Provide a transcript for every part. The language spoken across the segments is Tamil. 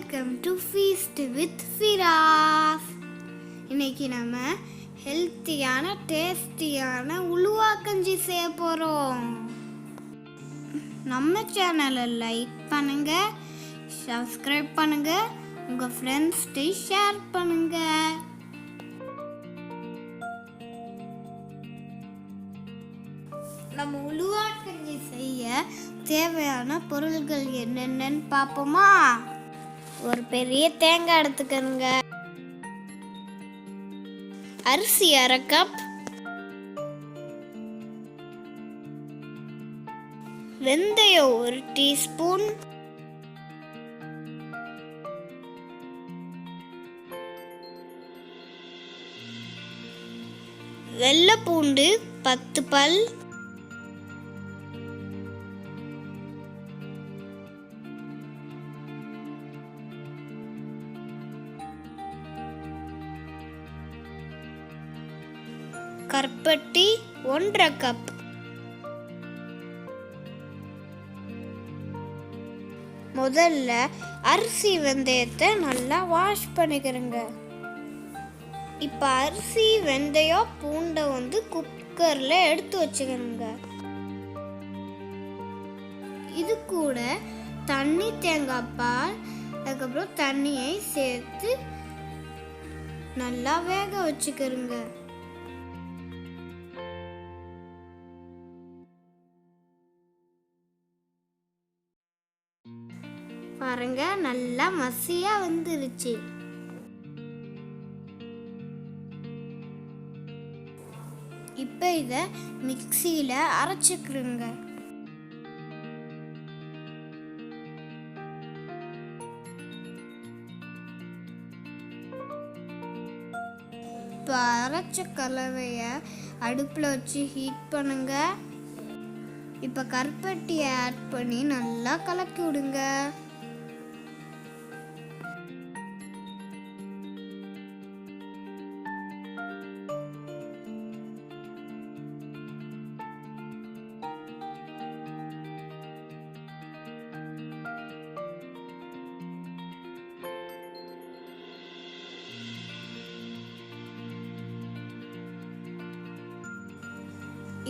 Welcome to feast with Fras. இன்னைக்கு நம்ம ஹெல்த்தியான டேஸ்டியான உலுவா கஞ்சி செய்ய போகிறோம். நம்ம சேனலை லைக் பண்ணுங்க, சப்ஸ்கிரைப் பண்ணுங்க, உங்கள் ஃப்ரெண்ட்ஸ்கிட்ட ஷேர் பண்ணுங்க. நம்ம உலுவா கஞ்சி செய்ய தேவையான பொருள்கள் என்னென்னு பார்ப்போமா? ஒரு பெரிய தேங்காய் எடுத்துக்கணுங்க, அரிசி 1/2 கப், வெந்தயம் 1 டீஸ்பூன், வெள்ளை பூண்டு 10 பல், கருப்பட்டி 1/2 கப், முதல்ல அரிசி வெந்தயத்தை நல்லா வாஷ் பண்ணிக்கிறேங்க. இப்போ அரிசி வெந்தயம் பூண்டை குக்கரில் எடுத்து வச்சுக்கிறேங்க. இது கூட தண்ணி, தேங்காய் பால், அதுக்கப்புறம் தண்ணியை சேர்த்து நல்லா வேக வச்சுக்கிறேங்க. பாருங்க, நல்லா மசியா வந்துருச்சு. இப்போ இத மிக்ஸியில அரைச்சுக்கிறேங்க. இப்போ அரைச்ச கலவைய அடுப்புல வச்சு ஹீட் பண்ணுங்க. இப்போ கருப்பட்டியை ஆட் பண்ணி நல்லா கலக்கி விடுங்க.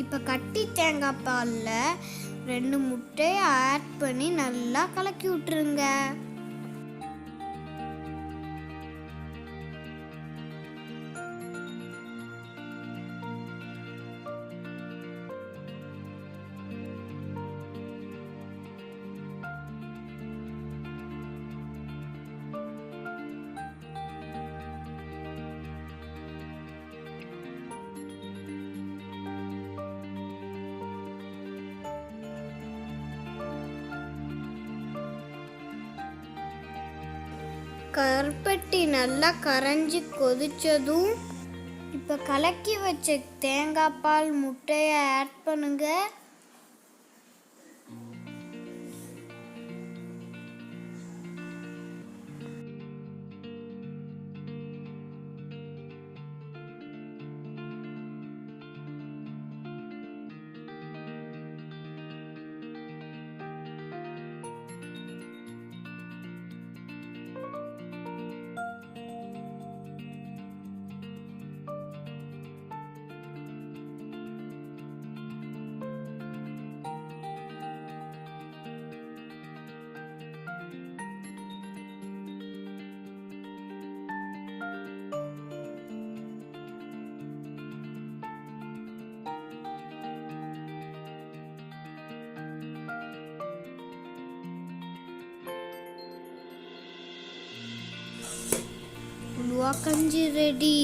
இப்போ கட்டி தேங்காய் பாலில் 2 முட்டையை ஆட் பண்ணி நல்லா கலக்கி விட்டுருங்க. கருப்பட்டி நல்லா கரைஞ்சி கொதிச்சதும் இப்போ கலக்கி வச்ச தேங்காய் பால் முட்டையை ஆட் பண்ணுங்க. உலுவா கஞ்சி ரெடி.